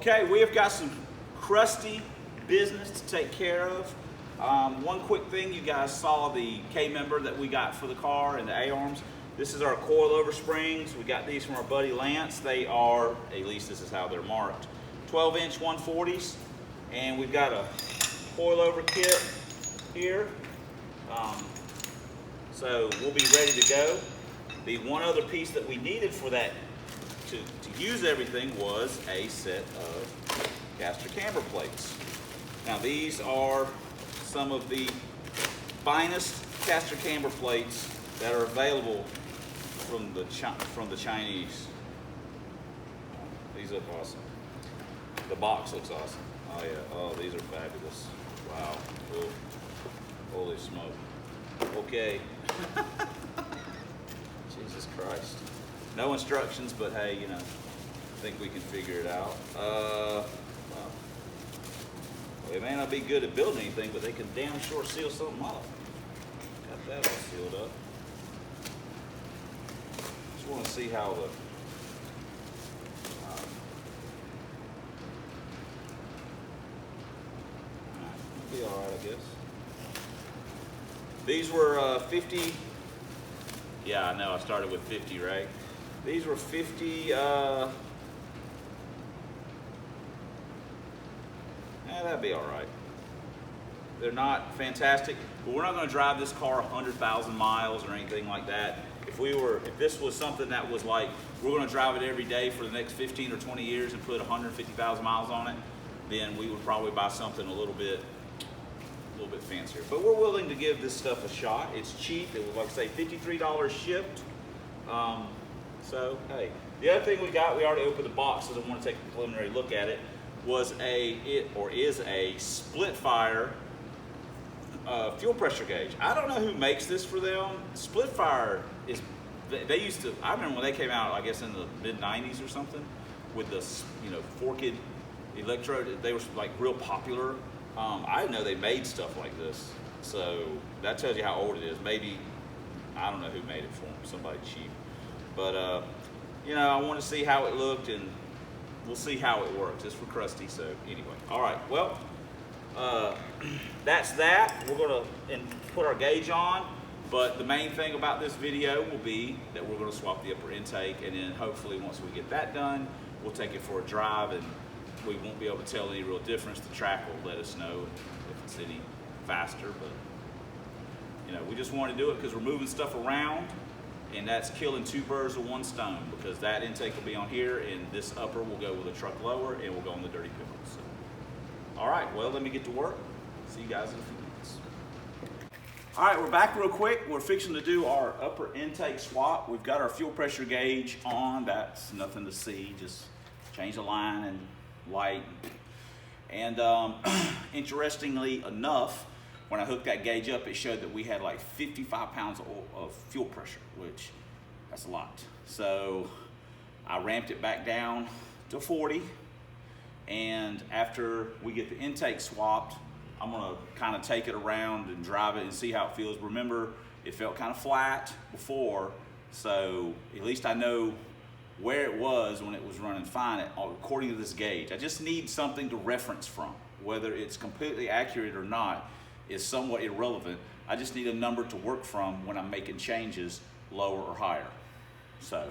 Okay, we have got some kRusty business to take care of. One quick thing, you guys saw the K-member that we got for the car and the A-arms. This is our coilover springs. We got these from our buddy Lance. They are, at least this is how they're marked, 12-inch 140s. And we've got a coilover kit here. So we'll be ready to go. The one other piece that we needed for that to use everything was a set of caster camber plates. Now these are some of the finest caster camber plates that are available from the Chinese. These look awesome. The box looks awesome. Oh yeah, oh these are fabulous. Wow, cool. Holy smoke. Okay. Jesus Christ. No instructions, but hey, you know, I think we can figure it out. Well, they may not be good at building anything, but they can damn sure seal something up. Got that all sealed up. Just want to see how the it'll be all right, I guess. These were 50. Yeah, I know. I started with 50, right? These were 50. Yeah, that'd be all right. They're not fantastic, but we're not going to drive this car 100,000 miles or anything like that. If this was something that was like we're going to drive it every day for the next 15 or 20 years and put 150,000 miles on it, then we would probably buy something a little bit fancier. But we're willing to give this stuff a shot. It's cheap. It was, like I say, $53 shipped. So hey, the other thing we got, we already opened the box, so I want to take a preliminary look at it. Is a split fire fuel pressure gauge. I don't know who makes this for them. Split fire is, they used to, I remember when they came out, I guess in the mid 90s or something, with the, you know, forked electrode. They were like real popular. I didn't know they made stuff like this. So that tells you how old it is. Maybe, I don't know who made it for them, somebody cheap. But you know, I want to see how it looked, and we'll see how it works. It's for kRusty, so anyway. All right, well, that's that. We're gonna put our gauge on, but the main thing about this video will be that we're gonna swap the upper intake, and then hopefully once we get that done, we'll take it for a drive, and we won't be able to tell any real difference. The track will let us know if it's any faster, but you know, we just want to do it because we're moving stuff around, and that's killing two birds with one stone, because that intake will be on here, and this upper will go with a truck lower, and we'll go on the dirty pickles. So, all right, well, let me get to work. See you guys in a few minutes. All right, we're back real quick. We're fixing to do our upper intake swap. We've got our fuel pressure gauge on. That's nothing to see, just change the line and light. And interestingly enough, when I hooked that gauge up, it showed that we had like 55 pounds of fuel pressure, which that's a lot. So I ramped it back down to 40. And after we get the intake swapped, I'm gonna kind of take it around and drive it and see how it feels. Remember, it felt kind of flat before, so at least I know where it was when it was running fine according to this gauge. I just need something to reference from. Whether it's completely accurate or not is somewhat irrelevant. I just need a number to work from when I'm making changes lower or higher. So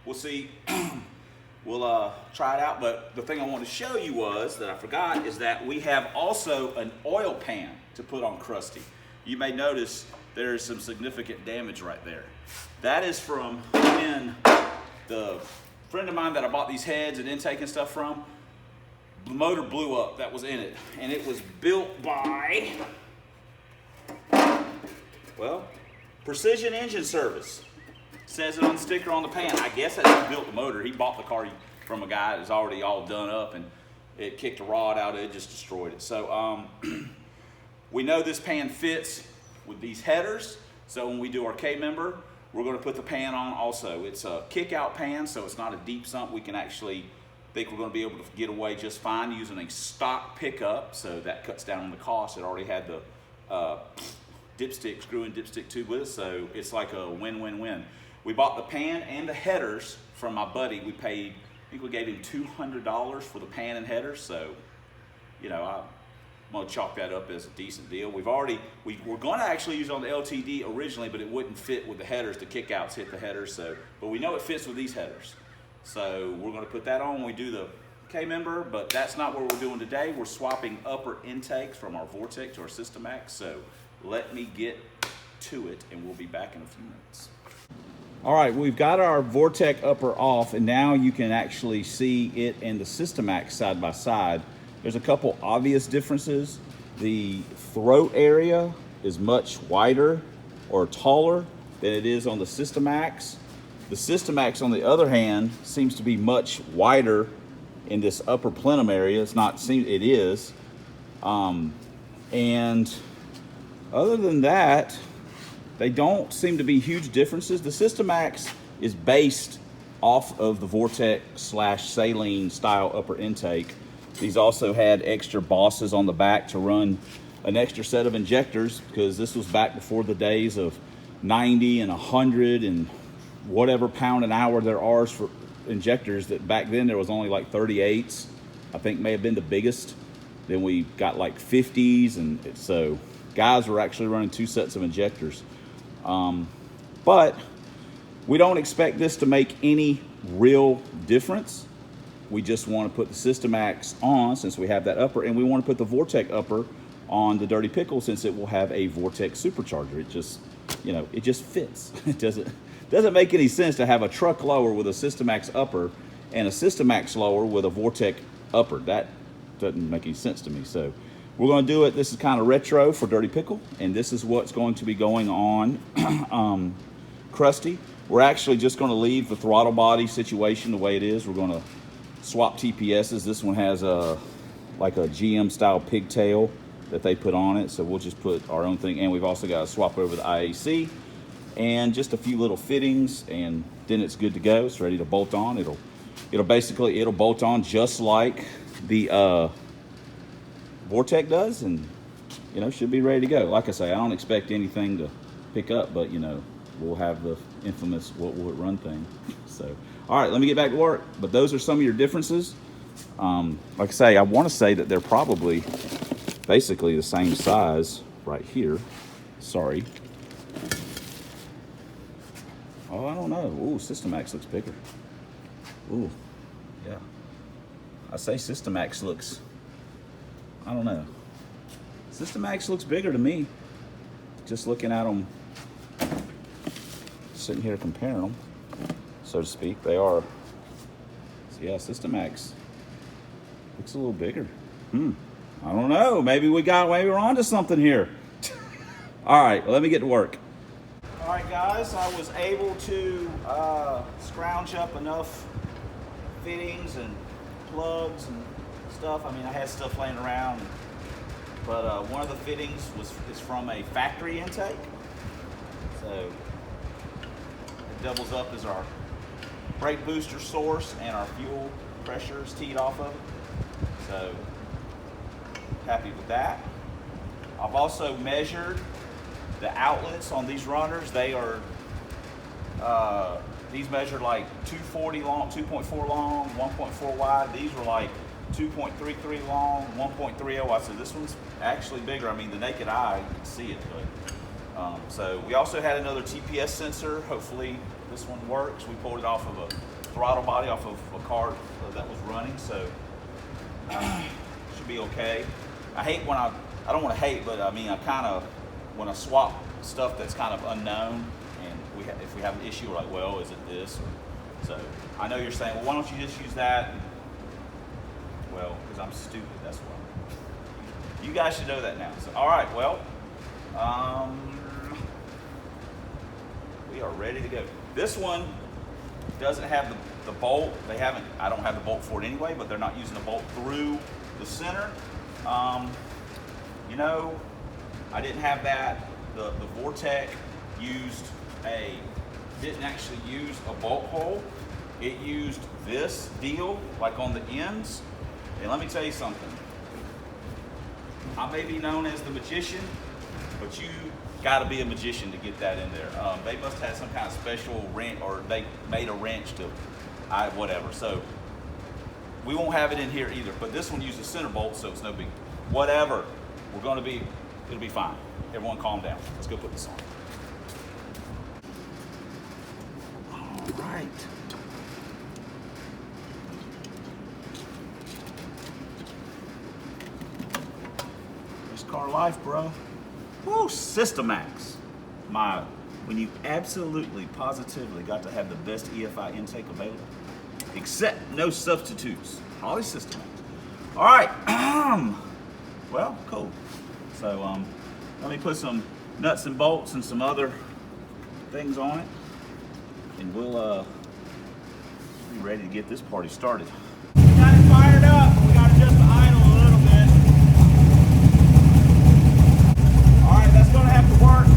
we'll see. We'll try it out, but the thing I want to show you was, that I forgot, is that we have also an oil pan to put on kRusty. You may notice there's some significant damage right there. That is from when the friend of mine that I bought these heads and intake and stuff from, the motor blew up that was in it, and it was built by, well, Precision Engine Service. Says it on the sticker on the pan. I guess that's who built the motor. He bought the car from a guy that was already all done up, and it kicked a rod out of it, just destroyed it. So we know this pan fits with these headers, so when we do our K-member, we're going to put the pan on also. It's a kick-out pan, so it's not a deep sump. We can actually think we're going to be able to get away just fine using a stock pickup, so that cuts down on the cost. It already had the dipstick, screw-in dipstick tube with us, so it's like a win-win-win. We bought the pan and the headers from my buddy. We paid think we gave him $200 for the pan and headers, so, you know, I'm gonna chalk that up as a decent deal. We were gonna actually use it on the LTD originally, but it wouldn't fit with the headers. The kickouts hit the headers, so, but we know it fits with these headers. So we're gonna put that on when we do the K-member, but that's not what we're doing today. We're swapping upper intakes from our Vortech to our systemax, so let me get to it and we'll be back in a few minutes. All right, we've got our Vortech upper off, and now you can actually see it and the systemax side by side. There's a couple obvious differences. The throat area is much wider or taller than it is on the systemax. The systemax, on the other hand, seems to be much wider in this upper plenum area. It is. And other than that, they don't seem to be huge differences. The systemax is based off of the Vortech / saline style upper intake. These also had extra bosses on the back to run an extra set of injectors, because this was back before the days of 90 and 100 and whatever pound an hour there are for injectors. That back then there was only like 38s, I think may have been the biggest. Then we got like 50s, and so guys were actually running 2 sets of injectors. But we don't expect this to make any real difference. We just want to put the systemax on since we have that upper, and we want to put the Vortech upper on the Dirty Pickle since it will have a Vortech supercharger. It just, you know, it just fits. It doesn't make any sense to have a truck lower with a systemax upper and a systemax lower with a Vortech upper. That doesn't make any sense to me. So we're going to do it. This is kind of retro for Dirty Pickle, and this is what's going to be going on kRusty. We're actually just going to leave the throttle body situation the way it is. We're going to swap TPSs. This one has like a GM style pigtail that they put on it, so we'll just put our own thing. And we've also got to swap over the IAC and just a few little fittings, and then it's good to go. It's ready to bolt on. It'll bolt on just like the Vortech does, and you know, should be ready to go. Like I say, I don't expect anything to pick up, but you know, we'll have the infamous "what will it run" thing. So all right, let me get back to work. But those are some of your differences. Like I say, I want to say that they're probably basically the same size right here. Sorry. Oh, I don't know. Ooh, systemax looks bigger. Ooh, yeah. I say systemax looks, I don't know. Systemax looks bigger to me. Just looking at them, sitting here comparing them, so to speak. They are, so yeah, systemax looks a little bigger. I don't know. Maybe we're onto something here. All right, well, let me get to work. All right, guys, I was able to scrounge up enough fittings and plugs and stuff. I mean, I had stuff laying around, but one of the fittings is from a factory intake, so it doubles up as our brake booster source, and our fuel pressure is teed off of it. So happy with that. I've also measured the outlets on these runners. They are these measure like 240 long, 2.4 long, 1.4 wide. These were like 2.33 long, 1.30 wide. So this one's actually bigger. I mean, the naked eye, you can see it. But so we also had another TPS sensor. Hopefully this one works. We pulled it off of a throttle body off of a car that was running, so should be okay. I hate when I don't want to hate, but I mean, I kind of, when I swap stuff that's kind of unknown, and if we have an issue, we're like, well, is it this? So I know you're saying, well, why don't you just use that? Well, because I'm stupid, that's why. You guys should know that now. So, all right, well, we are ready to go. This one doesn't have the bolt. I don't have the bolt for it anyway, but they're not using the bolt through the center. You know, I didn't have that. The Vortech didn't actually use a bolt hole. It used this deal, like on the ends. And let me tell you something. I may be known as the magician, but you gotta be a magician to get that in there. They must have some kind of special wrench, or they made a wrench to, whatever. So We won't have it in here either, but this one uses center bolts, so it's no big. Whatever, it'll be fine. Everyone calm down. Let's go put this on. All right. This car life, bro. Woo, systemax. When you absolutely, positively got to have the best EFI intake available, except no substitutes. Always systemax. All right. Well, cool. So let me put some nuts and bolts and some other things on it, and we'll be ready to get this party started. We got it fired up, but we got to adjust the idle a little bit. All right, that's going to have to work.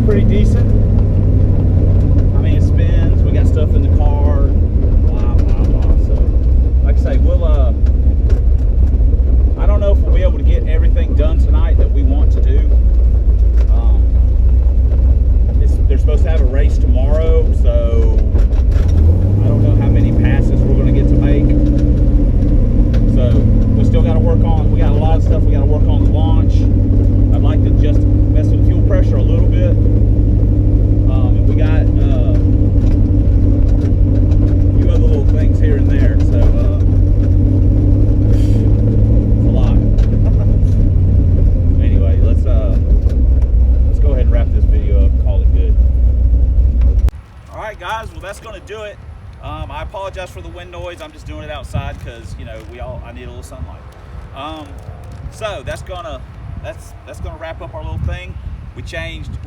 Pretty decent. I mean, it spins. We got stuff in the car. Blah blah blah. So, like I say, we'll. I don't know if we'll be able to get everything done tonight that we want to do. They're supposed to have a race tomorrow, so I don't know how many passes we're going to get to make. So we still got to work on. We got a lot of stuff we got to work on the launch. I'd like to just mess with the fuel pressure a little bit. And we got a few other little things here and there. So it's a lot. Anyway, let's go ahead and wrap this video up and call it good. All right, guys. Well, that's going to do it. I apologize for the wind noise. I'm just doing it outside because I need a little sunlight. So that's gonna wrap up our little thing. We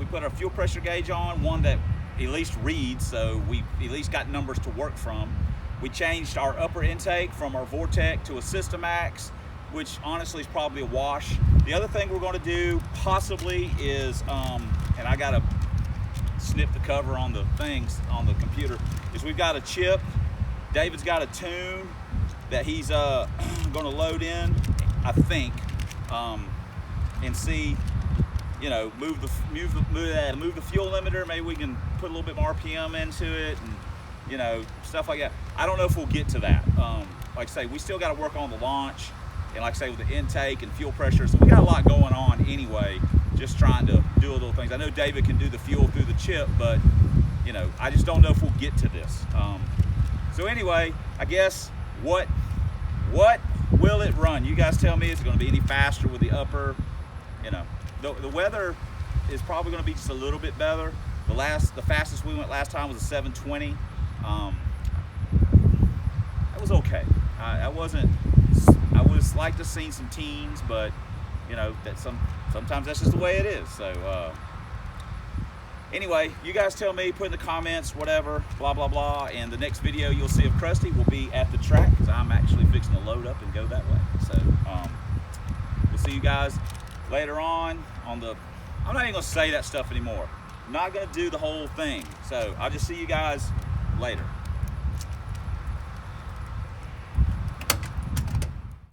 put our fuel pressure gauge on, one that at least reads, so we at least got numbers to work from. We changed our upper intake from our Vortech to a systemax, which honestly is probably a wash. The other thing we're going to do possibly is, and I gotta snip the cover on the things on the computer, is we've got a chip. David's got a tune that he's going to load in, I think, and see, move the fuel limiter. Maybe we can put a little bit more RPM into it, and stuff like that. I don't know if we'll get to that. Like I say, we still got to work on the launch, and like I say, with the intake and fuel pressure. So we got a lot going on anyway. Just trying to do little things. I know David can do the fuel through the chip, but I just don't know if we'll get to this. So anyway, I guess what will it run? You guys tell me. Is it going to be any faster with the upper? The weather is probably going to be just a little bit better. The fastest we went last time was a 720. That was okay. I would have liked to have seen some teens, but sometimes that's just the way it is. So anyway, you guys tell me, put in the comments, whatever, blah blah blah, and the next video you'll see of kRusty will be at the track, because I'm actually fixing to load up and go that way. So we'll see you guys later on the, I'm not even gonna say that stuff anymore. I'm not gonna do the whole thing. So I'll just see you guys later.